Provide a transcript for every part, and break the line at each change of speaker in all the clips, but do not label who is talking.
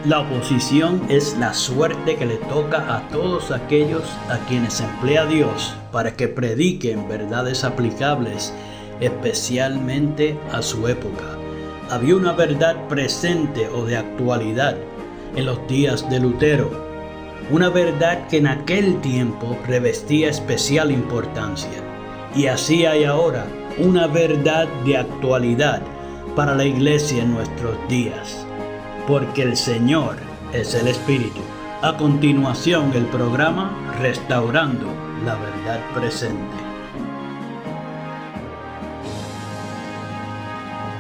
La oposición es la suerte que le toca a todos aquellos a quienes emplea Dios para que prediquen verdades aplicables, especialmente a su época. Había una verdad presente o de actualidad en los días de Lutero, una verdad que en aquel tiempo revestía especial importancia. Y así hay ahora una verdad de actualidad para la iglesia en nuestros días. Porque el Señor es el Espíritu. A continuación, el programa Restaurando la Verdad Presente.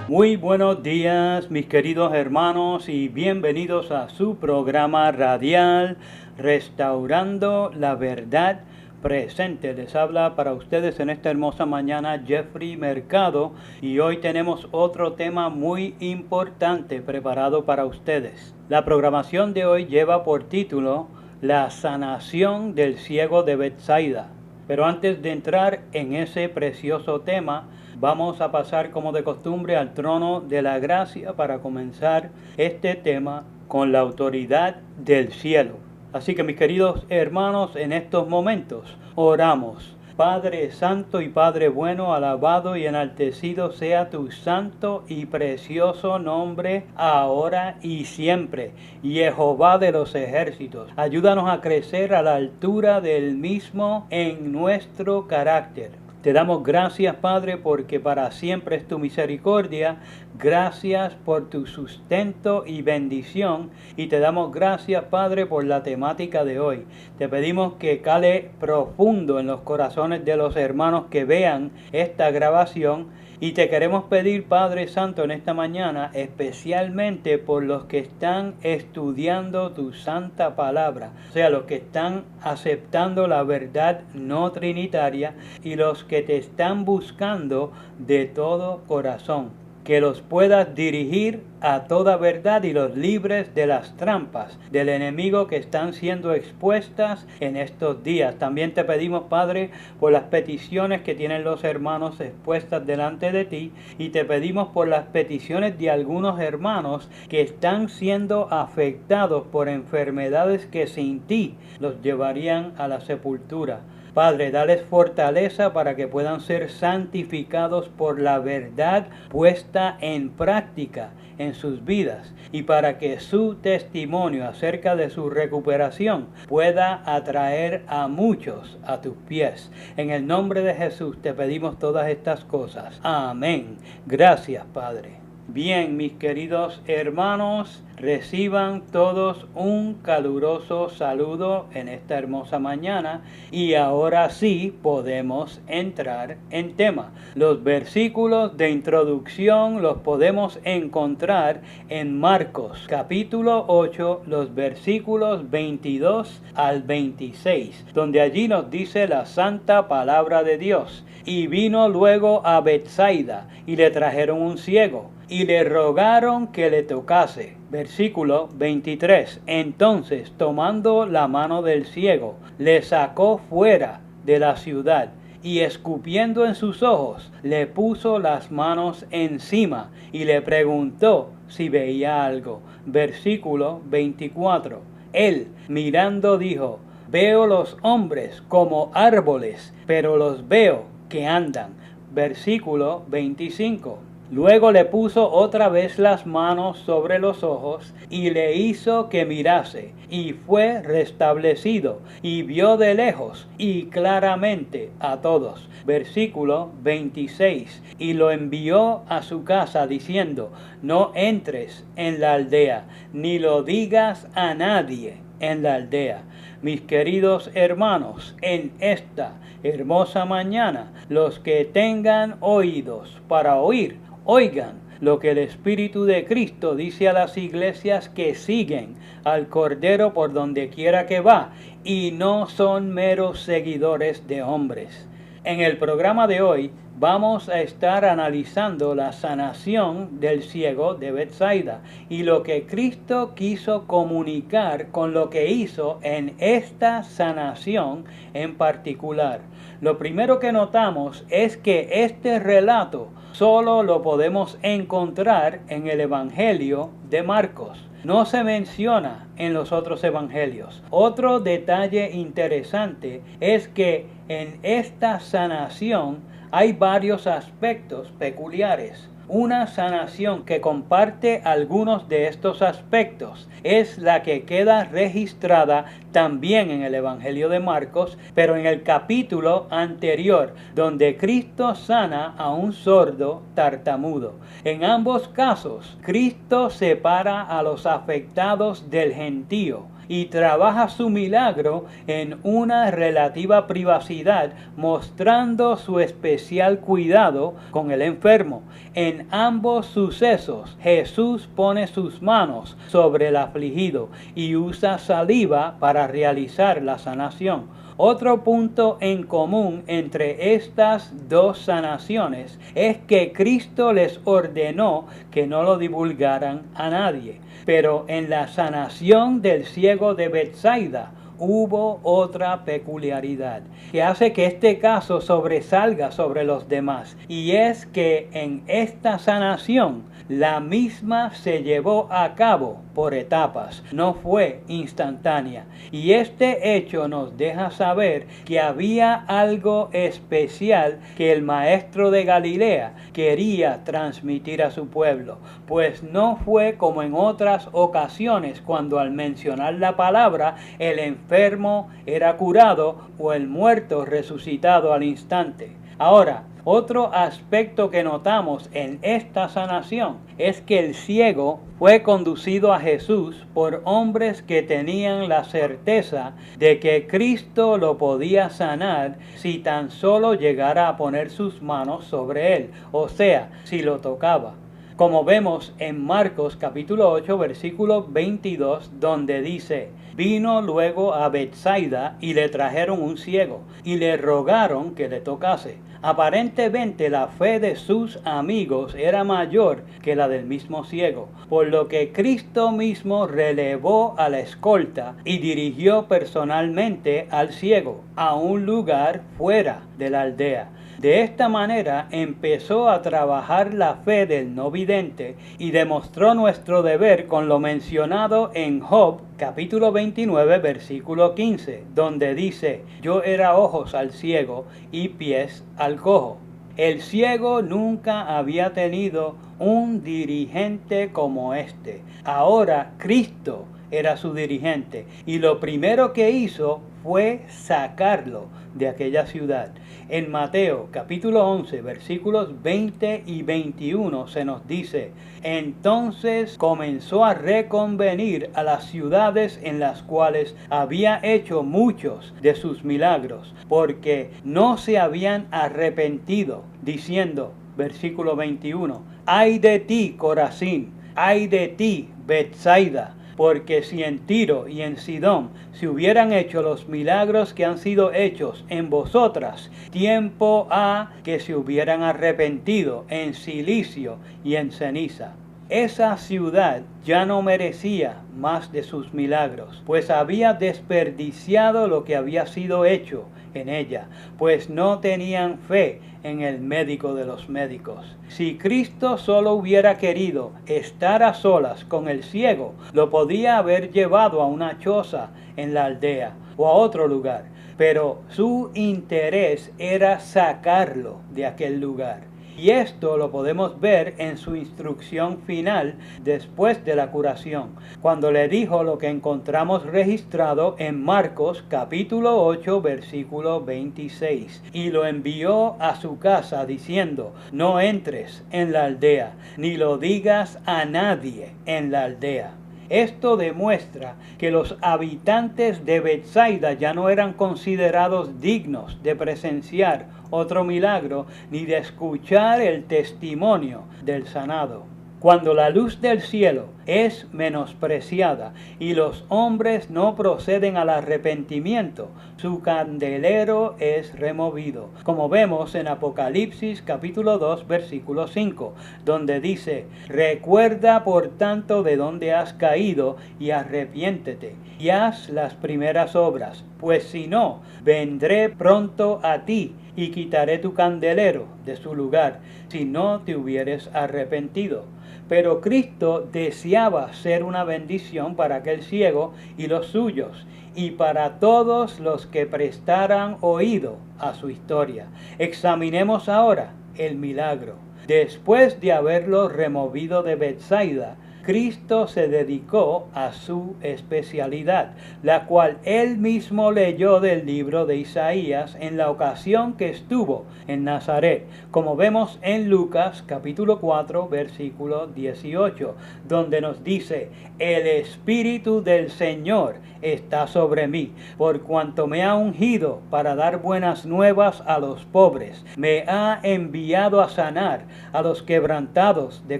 Muy buenos días, mis queridos hermanos, y bienvenidos a su programa radial Restaurando la Verdad Presente. Les habla para ustedes en esta hermosa mañana Jeffrey Mercado, y hoy tenemos otro tema muy importante preparado para ustedes. La programación de hoy lleva por título La sanación del ciego de Betsaida. Pero antes de entrar en ese precioso tema, vamos a pasar como de costumbre al trono de la gracia para comenzar este tema con la autoridad del cielo. Así que mis queridos hermanos, en estos momentos oramos. Padre Santo y Padre Bueno, alabado y enaltecido sea tu santo y precioso nombre, ahora y siempre. Jehová de los ejércitos, ayúdanos a crecer a la altura del mismo en nuestro carácter. Te damos gracias, Padre, porque para siempre es tu misericordia. Gracias por tu sustento y bendición. Y te damos gracias, Padre, por la temática de hoy. Te pedimos que cale profundo en los corazones de los hermanos que vean esta grabación. Y te queremos pedir, Padre Santo, en esta mañana, especialmente por los que están estudiando tu santa palabra, o sea, los que están aceptando la verdad no trinitaria y los que te están buscando de todo corazón. Que los puedas dirigir a toda verdad y los libres de las trampas del enemigo que están siendo expuestas en estos días. También te pedimos, Padre, por las peticiones que tienen los hermanos expuestas delante de ti, y te pedimos por las peticiones de algunos hermanos que están siendo afectados por enfermedades que sin ti los llevarían a la sepultura. Padre, dales fortaleza para que puedan ser santificados por la verdad puesta en práctica en sus vidas, y para que su testimonio acerca de su recuperación pueda atraer a muchos a tus pies. En el nombre de Jesús te pedimos todas estas cosas. Amén. Gracias, Padre. Bien, mis queridos hermanos, reciban todos un caluroso saludo en esta hermosa mañana, y ahora sí podemos entrar en tema. Los versículos de introducción los podemos encontrar en Marcos capítulo 8, los versículos 22 al 26, donde allí nos dice la santa palabra de Dios. Y vino luego a Betsaida, y le trajeron un ciego, y le rogaron que le tocase. Versículo 23. Entonces, tomando la mano del ciego, le sacó fuera de la ciudad, y escupiendo en sus ojos, le puso las manos encima, y le preguntó si veía algo. Versículo 24. Él, mirando, dijo: veo los hombres como árboles, pero los veo que andan. Versículo 25. Luego le puso otra vez las manos sobre los ojos, y le hizo que mirase, y fue restablecido, y vio de lejos y claramente a todos. Versículo 26. Y lo envió a su casa diciendo: no entres en la aldea, ni lo digas a nadie en la aldea. Mis queridos hermanos, en esta hermosa mañana, los que tengan oídos para oír, oigan lo que el Espíritu de Cristo dice a las iglesias que siguen al Cordero por donde quiera que va, y no son meros seguidores de hombres. En el programa de hoy vamos a estar analizando la sanación del ciego de Betsaida y lo que Cristo quiso comunicar con lo que hizo en esta sanación en particular. Lo primero que notamos es que este relato solo lo podemos encontrar en el Evangelio de Marcos. No se menciona en los otros evangelios. Otro detalle interesante es que en esta sanación hay varios aspectos peculiares. Una sanación que comparte algunos de estos aspectos es la que queda registrada también en el Evangelio de Marcos, pero en el capítulo anterior, donde Cristo sana a un sordo tartamudo. En ambos casos, Cristo separa a los afectados del gentío y trabaja su milagro en una relativa privacidad, mostrando su especial cuidado con el enfermo. En ambos sucesos, Jesús pone sus manos sobre el afligido y usa saliva para realizar la sanación. Otro punto en común entre estas dos sanaciones es que Cristo les ordenó que no lo divulgaran a nadie. Pero en la sanación del ciego de Betsaida hubo otra peculiaridad que hace que este caso sobresalga sobre los demás, y es que en esta sanación la misma se llevó a cabo por etapas, no fue instantánea. Y este hecho nos deja saber que había algo especial que el maestro de Galilea quería transmitir a su pueblo, pues no fue como en otras ocasiones cuando al mencionar la palabra el enfermo era curado o el muerto resucitado al instante. Ahora, otro aspecto que notamos en esta sanación es que el ciego fue conducido a Jesús por hombres que tenían la certeza de que Cristo lo podía sanar si tan solo llegara a poner sus manos sobre él, o sea, si lo tocaba. Como vemos en Marcos capítulo 8 versículo 22, donde dice: vino luego a Betsaida y le trajeron un ciego y le rogaron que le tocase. Aparentemente la fe de sus amigos era mayor que la del mismo ciego, por lo que Cristo mismo relevó a la escolta y dirigió personalmente al ciego a un lugar fuera de la aldea. De esta manera empezó a trabajar la fe del no vidente y demostró nuestro deber con lo mencionado en Job capítulo 29 versículo 15, donde dice: yo era ojos al ciego y pies al cojo. El ciego nunca había tenido un dirigente como este. Ahora Cristo era su dirigente y lo primero que hizo fue sacarlo de aquella ciudad. En Mateo capítulo 11 versículos 20 y 21 se nos dice: entonces comenzó a reconvenir a las ciudades en las cuales había hecho muchos de sus milagros, porque no se habían arrepentido, diciendo, versículo 21, ay de ti, Corazín, ay de ti, Betsaida, porque si en Tiro y en Sidón se hubieran hecho los milagros que han sido hechos en vosotras, tiempo ha que se hubieran arrepentido en cilicio y en ceniza. Esa ciudad ya no merecía más de sus milagros, pues había desperdiciado lo que había sido hecho en ella, pues no tenían fe en el médico de los médicos. Si Cristo solo hubiera querido estar a solas con el ciego, lo podía haber llevado a una choza en la aldea o a otro lugar, pero su interés era sacarlo de aquel lugar. Y esto lo podemos ver en su instrucción final después de la curación, cuando le dijo lo que encontramos registrado en Marcos capítulo 8 versículo 26. Y lo envió a su casa diciendo: no entres en la aldea, ni lo digas a nadie en la aldea. Esto demuestra que los habitantes de Betsaida ya no eran considerados dignos de presenciar otro milagro ni de escuchar el testimonio del sanado. Cuando la luz del cielo es menospreciada y los hombres no proceden al arrepentimiento, su candelero es removido. Como vemos en Apocalipsis capítulo 2 versículo 5, donde dice: recuerda por tanto de dónde has caído y arrepiéntete y haz las primeras obras, pues si no, vendré pronto a ti y quitaré tu candelero de su lugar, si no te hubieres arrepentido. Pero Cristo deseaba ser una bendición para aquel ciego y los suyos, y para todos los que prestaran oído a su historia. Examinemos ahora el milagro. Después de haberlo removido de Betsaida, Cristo se dedicó a su especialidad, la cual él mismo leyó del libro de Isaías en la ocasión que estuvo en Nazaret, como vemos en Lucas capítulo 4 versículo 18, donde nos dice: el Espíritu del Señor está sobre mí, por cuanto me ha ungido para dar buenas nuevas a los pobres, me ha enviado a sanar a los quebrantados de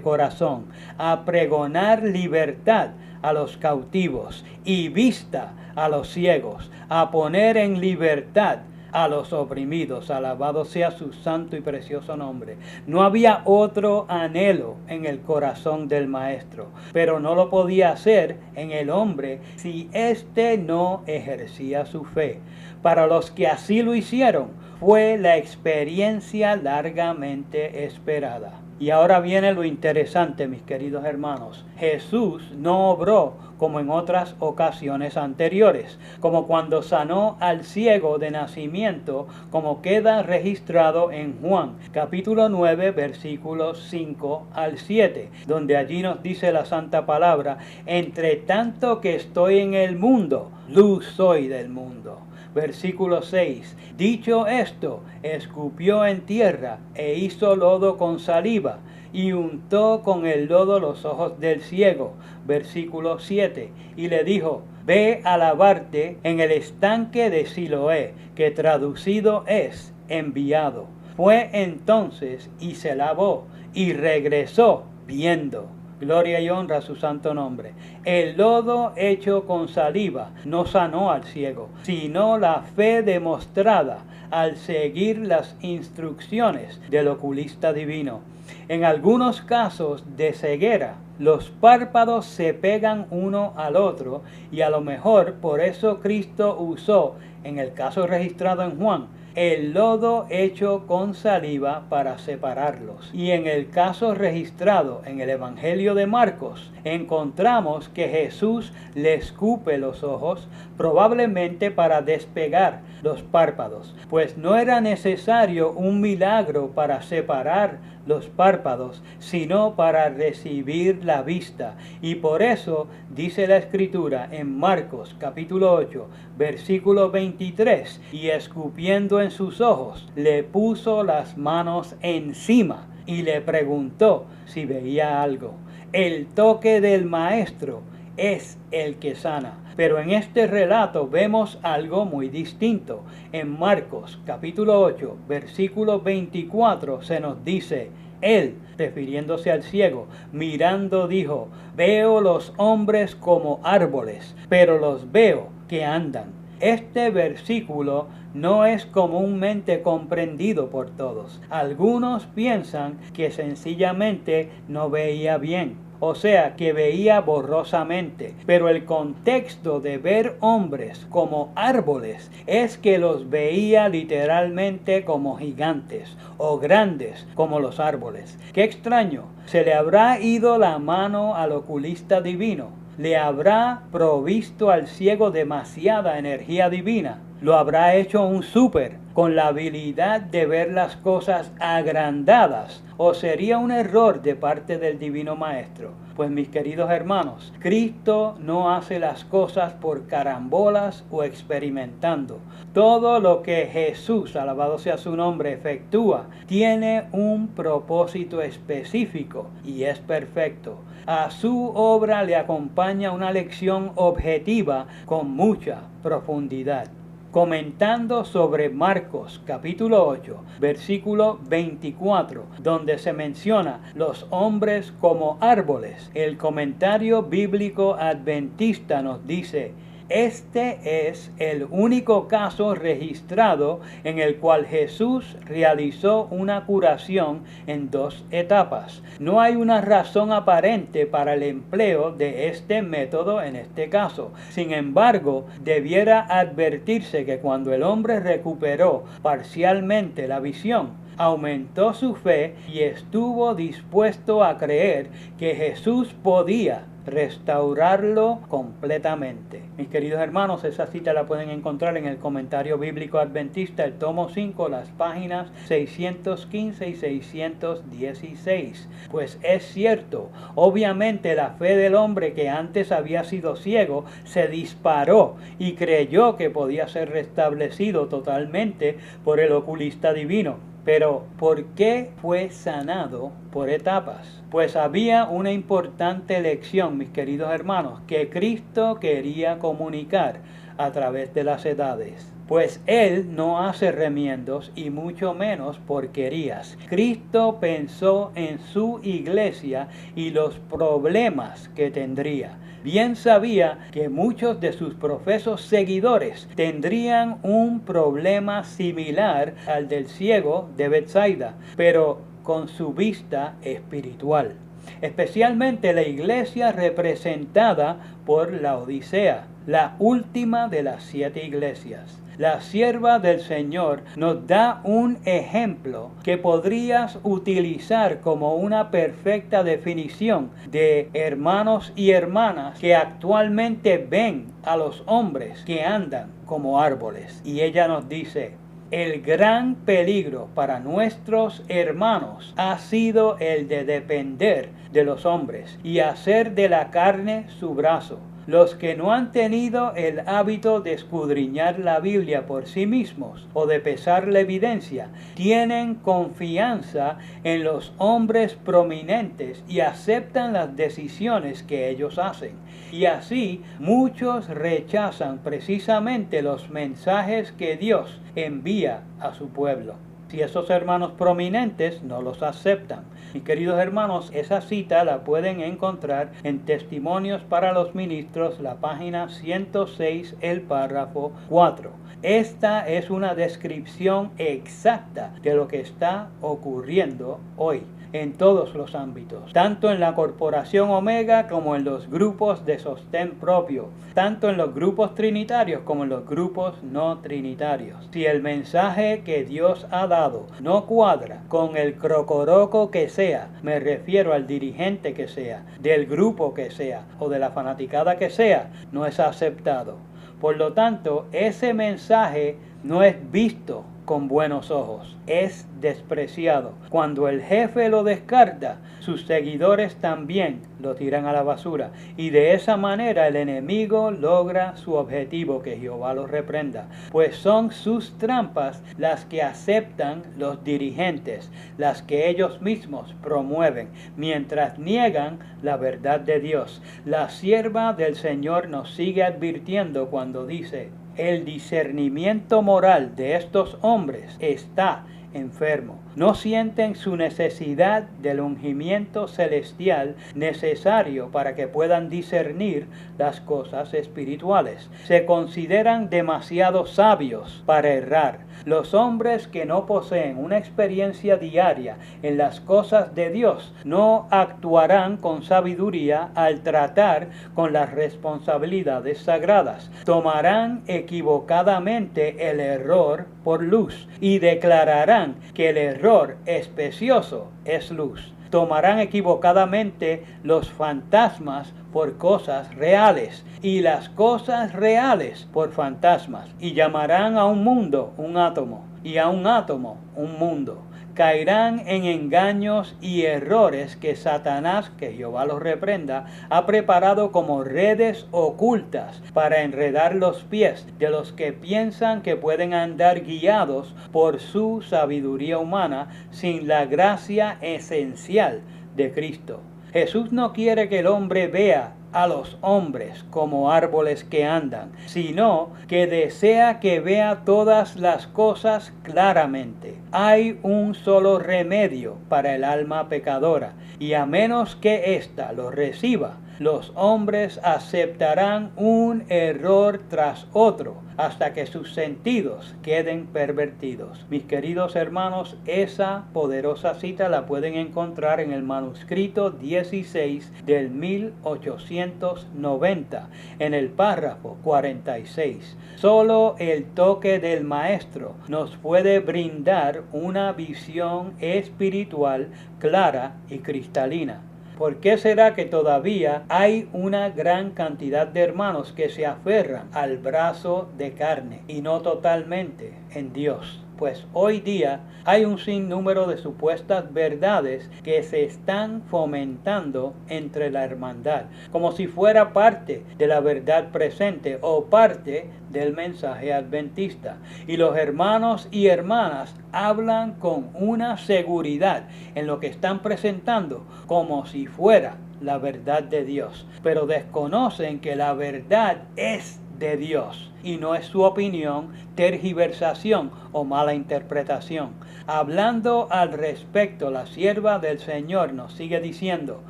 corazón, a pregonar libertad a los cautivos y vista a los ciegos, a poner en libertad a los oprimidos. Alabado sea su santo y precioso nombre. No había otro anhelo en el corazón del Maestro, pero no lo podía hacer en el hombre si éste no ejercía su fe. Para los que así lo hicieron, fue la experiencia largamente esperada. Y ahora viene lo interesante, mis queridos hermanos. Jesús no obró como en otras ocasiones anteriores, como cuando sanó al ciego de nacimiento, como queda registrado en Juan, capítulo 9, versículos 5 al 7, donde allí nos dice la santa palabra: entre tanto que estoy en el mundo, luz soy del mundo. Versículo 6. Dicho esto, escupió en tierra e hizo lodo con saliva y untó con el lodo los ojos del ciego. Versículo 7. Y le dijo: ve a lavarte en el estanque de Siloé, que traducido es enviado. Fue entonces y se lavó y regresó viendo. Gloria y honra a su santo nombre. El lodo hecho con saliva no sanó al ciego, sino la fe demostrada al seguir las instrucciones del oculista divino. En algunos casos de ceguera, los párpados se pegan uno al otro, y a lo mejor por eso Cristo usó, en el caso registrado en Juan, el lodo hecho con saliva para separarlos. Y en el caso registrado en el Evangelio de Marcos, encontramos que Jesús le escupe los ojos, probablemente para despegar los párpados, pues no era necesario un milagro para separar los párpados, sino para recibir la vista. Y por eso dice la Escritura en Marcos capítulo 8, versículo 23, y escupiendo en sus ojos, le puso las manos encima y le preguntó si veía algo. El toque del Maestro es el que sana. Pero en este relato vemos algo muy distinto. En Marcos capítulo 8, versículo 24 se nos dice: él, refiriéndose al ciego, mirando dijo: veo los hombres como árboles, pero los veo que andan. Este versículo no es comúnmente comprendido por todos. Algunos piensan que sencillamente no veía bien, o sea, que veía borrosamente. Pero el contexto de ver hombres como árboles es que los veía literalmente como gigantes o grandes como los árboles. Qué extraño, ¿se le habrá ido la mano al oculista divino? ¿Le habrá provisto al ciego demasiada energía divina? ¿Lo habrá hecho un súper con la habilidad de ver las cosas agrandadas? ¿O sería un error de parte del Divino Maestro? Pues mis queridos hermanos, Cristo no hace las cosas por carambolas o experimentando. Todo lo que Jesús, alabado sea su nombre, efectúa, tiene un propósito específico y es perfecto. A su obra le acompaña una lección objetiva con mucha profundidad. comentando sobre Marcos capítulo 8, versículo 24, donde se menciona los hombres como árboles. El comentario bíblico adventista nos dice: este es el único caso registrado en el cual Jesús realizó una curación en dos etapas. No hay una razón aparente para el empleo de este método en este caso. Sin embargo, debiera advertirse que cuando el hombre recuperó parcialmente la visión, aumentó su fe y estuvo dispuesto a creer que Jesús podía restaurarlo completamente. Mis queridos hermanos, esa cita la pueden encontrar en el comentario bíblico adventista, el tomo 5, las páginas 615 y 616. Pues es cierto, obviamente la fe del hombre que antes había sido ciego se disparó y creyó que podía ser restablecido totalmente por el oculista divino. Pero, ¿por qué fue sanado por etapas? Pues había una importante lección, mis queridos hermanos, que Cristo quería comunicar a través de las edades. Pues Él no hace remiendos y mucho menos porquerías. Cristo pensó en su iglesia y los problemas que tendría. Bien sabía que muchos de sus profesos seguidores tendrían un problema similar al del ciego de Betsaida, pero con su vista espiritual. Especialmente la iglesia representada por la Odisea, la última de las 7 iglesias. La sierva del Señor nos da un ejemplo que podrías utilizar como una perfecta definición de hermanos y hermanas que actualmente ven a los hombres que andan como árboles. Y ella nos dice: el gran peligro para nuestros hermanos ha sido el de depender de los hombres y hacer de la carne su brazo. Los que no han tenido el hábito de escudriñar la Biblia por sí mismos o de pesar la evidencia, tienen confianza en los hombres prominentes y aceptan las decisiones que ellos hacen. Y así muchos rechazan precisamente los mensajes que Dios envía a su pueblo. Si esos hermanos prominentes no los aceptan. Mis queridos hermanos, esa cita la pueden encontrar en Testimonios para los Ministros, la página 106, el párrafo 4. Esta es una descripción exacta de lo que está ocurriendo hoy en todos los ámbitos, tanto en la corporación Omega como en los grupos de sostén propio, tanto en los grupos trinitarios como en los grupos no trinitarios. Si el mensaje que Dios ha dado no cuadra con el crocoroco que sea, me refiero al dirigente que sea, del grupo que sea o de la fanaticada que sea, no es aceptado. Por lo tanto, ese mensaje no es visto con buenos ojos, es despreciado. Cuando el jefe lo descarta, sus seguidores también lo tiran a la basura, y de esa manera el enemigo logra su objetivo, que Jehová los reprenda, pues son sus trampas las que aceptan los dirigentes, las que ellos mismos promueven, mientras niegan la verdad de Dios. La sierva del Señor nos sigue advirtiendo cuando dice: el discernimiento moral de estos hombres está enfermo. No sienten su necesidad del ungimiento celestial necesario para que puedan discernir las cosas espirituales. Se consideran demasiado sabios para errar. Los hombres que no poseen una experiencia diaria en las cosas de Dios no actuarán con sabiduría al tratar con las responsabilidades sagradas. Tomarán equivocadamente el error por luz y declararán que el error especioso es luz. Tomarán equivocadamente los fantasmas por cosas reales y las cosas reales por fantasmas, y llamarán a un mundo un átomo y a un átomo un mundo. Caerán en engaños y errores que Satanás, que Jehová los reprenda, ha preparado como redes ocultas para enredar los pies de los que piensan que pueden andar guiados por su sabiduría humana sin la gracia esencial de Cristo. Jesús no quiere que el hombre vea a los hombres como árboles que andan, sino que desea que vea todas las cosas claramente. Hay un solo remedio para el alma pecadora, y a menos que ésta lo reciba, los hombres aceptarán un error tras otro hasta que sus sentidos queden pervertidos. Mis queridos hermanos, esa poderosa cita la pueden encontrar en el manuscrito 16 del 1890, en el párrafo 46. Solo el toque del Maestro nos puede brindar una visión espiritual clara y cristalina. ¿Por qué será que todavía hay una gran cantidad de hermanos que se aferran al brazo de carne y no totalmente en Dios? Pues hoy día hay un sinnúmero de supuestas verdades que se están fomentando entre la hermandad, como si fuera parte de la verdad presente o parte del mensaje adventista. Y los hermanos y hermanas hablan con una seguridad en lo que están presentando, como si fuera la verdad de Dios, pero desconocen que la verdad es de Dios y no es su opinión, tergiversación o mala interpretación. Hablando al respecto, la sierva del Señor nos sigue diciendo: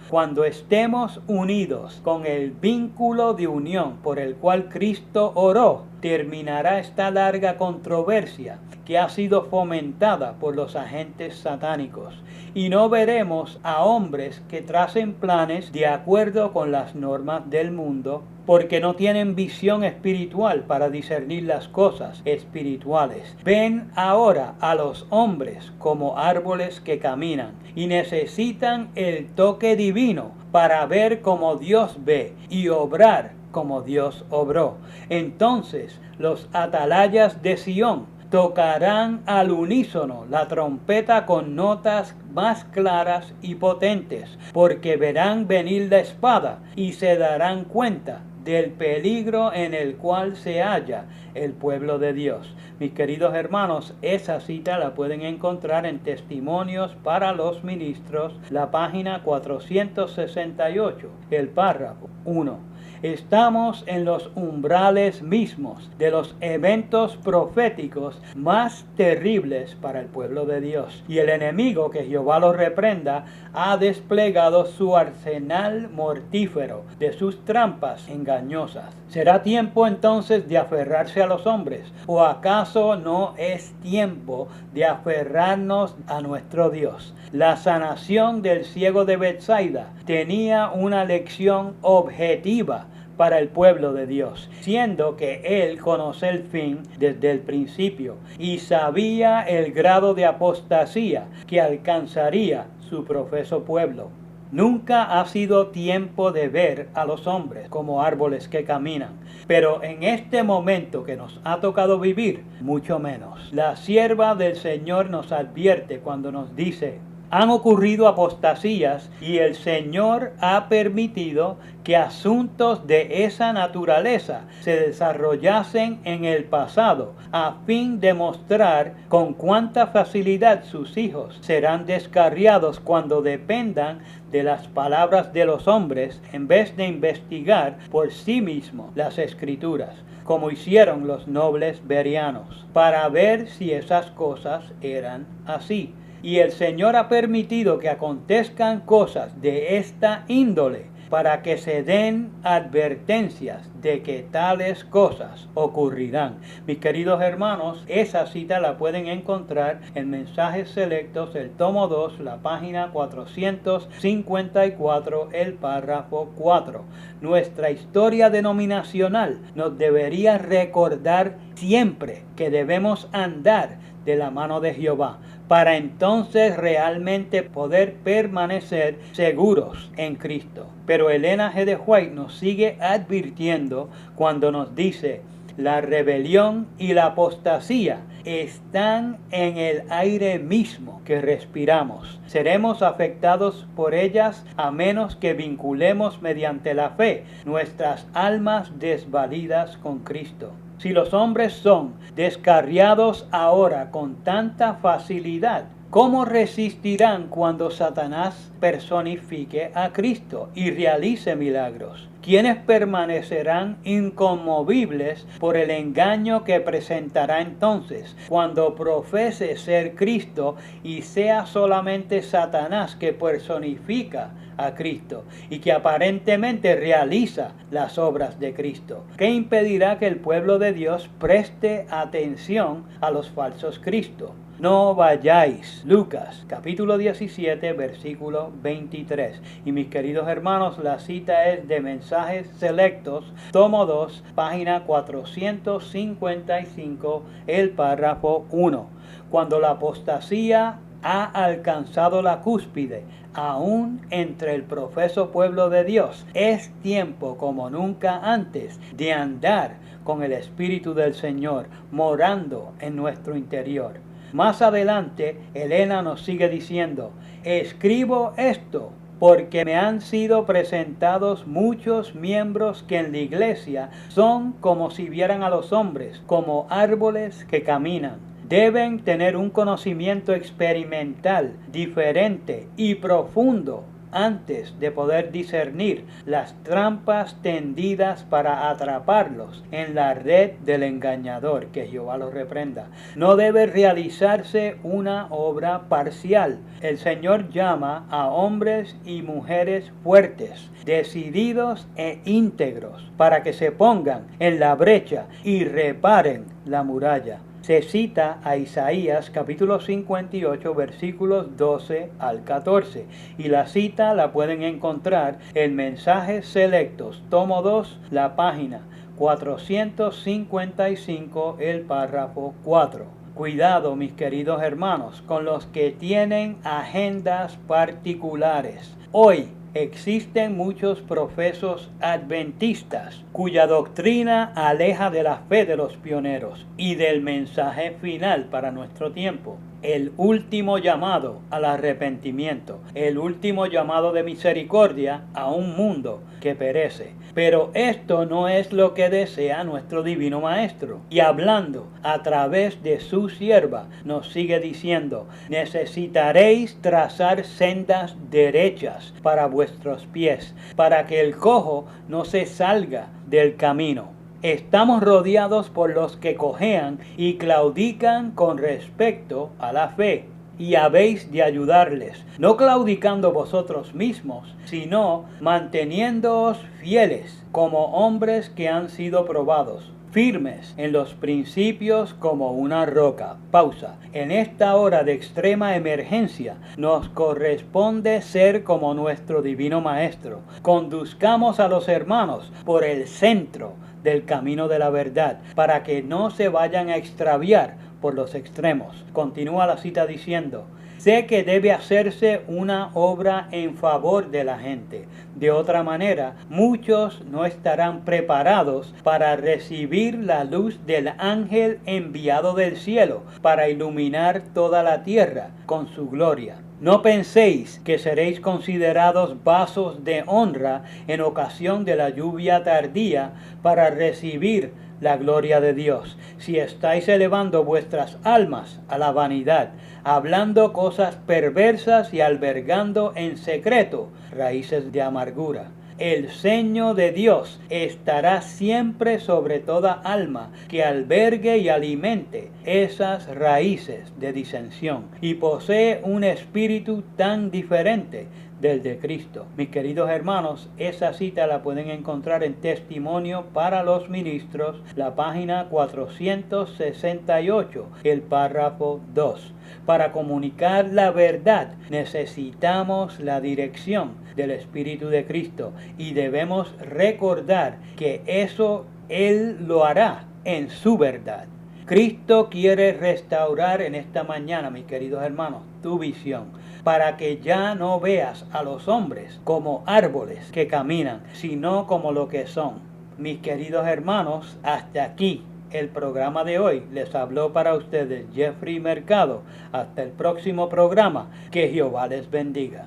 cuando estemos unidos con el vínculo de unión por el cual Cristo oró, terminará esta larga controversia que ha sido fomentada por los agentes satánicos, y no veremos a hombres que tracen planes de acuerdo con las normas del mundo, porque no tienen visión espiritual para discernir las cosas espirituales. Ven ahora a los hombres como árboles que caminan y necesitan el toque divino para ver como Dios ve y obrar como Dios obró. Entonces los atalayas de Sión tocarán al unísono la trompeta con notas más claras y potentes, porque verán venir la espada y se darán cuenta del peligro en el cual se halla el pueblo de Dios. Mis queridos hermanos, esa cita la pueden encontrar en Testimonios para los Ministros, la página 468, el párrafo 1. Estamos en los umbrales mismos de los eventos proféticos más terribles para el pueblo de Dios. Y el enemigo, que Jehová lo reprenda, ha desplegado su arsenal mortífero de sus trampas engañosas. ¿Será tiempo entonces de aferrarse a los hombres? ¿O acaso no es tiempo de aferrarnos a nuestro Dios? La sanación del ciego de Betsaida tenía una lección objetiva para el pueblo de Dios, siendo que él conoce el fin desde el principio y sabía el grado de apostasía que alcanzaría su profeso pueblo. Nunca ha sido tiempo de ver a los hombres como árboles que caminan, pero en este momento que nos ha tocado vivir, mucho menos. La sierva del Señor nos advierte cuando nos dice: han ocurrido apostasías y el Señor ha permitido que asuntos de esa naturaleza se desarrollasen en el pasado, a fin de mostrar con cuánta facilidad sus hijos serán descarriados cuando dependan de las palabras de los hombres, en vez de investigar por sí mismos las Escrituras, como hicieron los nobles berianos, para ver si esas cosas eran así. Y el Señor ha permitido que acontezcan cosas de esta índole para que se den advertencias de que tales cosas ocurrirán. Mis queridos hermanos, esa cita la pueden encontrar en Mensajes Selectos, el tomo 2, la página 454, el párrafo 4. Nuestra historia denominacional nos debería recordar siempre que debemos andar de la mano de Jehová, para entonces realmente poder permanecer seguros en Cristo. Pero Elena G. de White nos sigue advirtiendo cuando nos dice: la rebelión y la apostasía están en el aire mismo que respiramos. Seremos afectados por ellas a menos que vinculemos mediante la fe nuestras almas desvalidas con Cristo. Si los hombres son descarriados ahora con tanta facilidad, ¿cómo resistirán cuando Satanás personifique a Cristo y realice milagros? quienes permanecerán inconmovibles por el engaño que presentará entonces, cuando profese ser Cristo y sea solamente Satanás que personifica a Cristo y que aparentemente realiza las obras de Cristo. ¿Qué impedirá que el pueblo de Dios preste atención a los falsos Cristos? No vayáis. Lucas capítulo 17 versículo 23. Y mis queridos hermanos, la cita es de Mensajes Selectos, tomo 2, página 455, el párrafo 1. Cuando la apostasía ha alcanzado la cúspide, aún entre el profeso pueblo de Dios, es tiempo como nunca antes de andar con el Espíritu del Señor morando en nuestro interior. Más adelante, Elena nos sigue diciendo, escribo esto porque me han sido presentados muchos miembros que en la iglesia son como si vieran a los hombres, como árboles que caminan. Deben tener un conocimiento experimental, diferente y profundo antes de poder discernir las trampas tendidas para atraparlos en la red del engañador, que Jehová los reprenda. No debe realizarse una obra parcial. El Señor llama a hombres y mujeres fuertes, decididos e íntegros, para que se pongan en la brecha y reparen la muralla. Se cita a Isaías capítulo 58 versículos 12 al 14 y la cita la pueden encontrar en Mensajes Selectos, tomo 2, la página 455, el párrafo 4. Cuidado, mis queridos hermanos, con los que tienen agendas particulares. Hoy existen muchos profesos adventistas cuya doctrina aleja de la fe de los pioneros y del mensaje final para nuestro tiempo. El último llamado al arrepentimiento, el último llamado de misericordia a un mundo que perece. Pero esto no es lo que desea nuestro Divino Maestro. Y hablando a través de su sierva, nos sigue diciendo, necesitaréis trazar sendas derechas para vuestros pies, para que el cojo no se salga del camino. Estamos rodeados por los que cojean y claudican con respecto a la fe, y habéis de ayudarles, no claudicando vosotros mismos, sino manteniéndoos fieles como hombres que han sido probados, firmes en los principios como una roca. Pausa. En esta hora de extrema emergencia nos corresponde ser como nuestro Divino Maestro. Conduzcamos a los hermanos por el centro del camino de la verdad, para que no se vayan a extraviar por los extremos. Continúa la cita diciendo, sé que debe hacerse una obra en favor de la gente. De otra manera, muchos no estarán preparados para recibir la luz del ángel enviado del cielo para iluminar toda la tierra con su gloria. No penséis que seréis considerados vasos de honra en ocasión de la lluvia tardía para recibir la gloria de Dios, si estáis elevando vuestras almas a la vanidad, hablando cosas perversas y albergando en secreto raíces de amargura. El ceño de Dios estará siempre sobre toda alma que albergue y alimente esas raíces de disensión y posee un espíritu tan diferente del de Cristo. Mis queridos hermanos, esa cita la pueden encontrar en Testimonio para los Ministros, la página 468, el párrafo 2. Para comunicar la verdad necesitamos la dirección del Espíritu de Cristo y debemos recordar que eso Él lo hará en su verdad. Cristo quiere restaurar en esta mañana, mis queridos hermanos, tu visión, para que ya no veas a los hombres como árboles que caminan, sino como lo que son. Mis queridos hermanos, hasta aquí el programa de hoy. Les habló para ustedes Jeffrey Mercado. Hasta el próximo programa. Que Jehová les bendiga.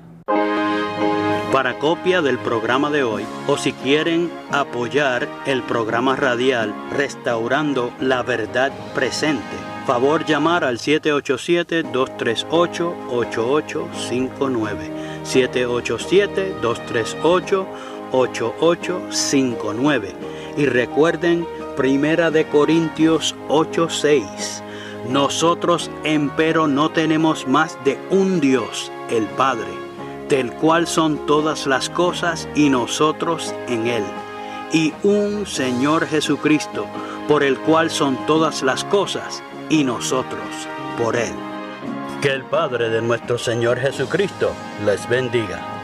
Para copia del programa de hoy, o si quieren apoyar el programa radial Restaurando la Verdad Presente, favor llamar al 787-238-8859. 787-238-8859. 8859. Y recuerden 1 Corintios 8:6. Nosotros empero no tenemos más de un Dios, el Padre, del cual son todas las cosas y nosotros en Él, y un Señor Jesucristo, por el cual son todas las cosas y nosotros por Él. Que el Padre de nuestro Señor Jesucristo les bendiga.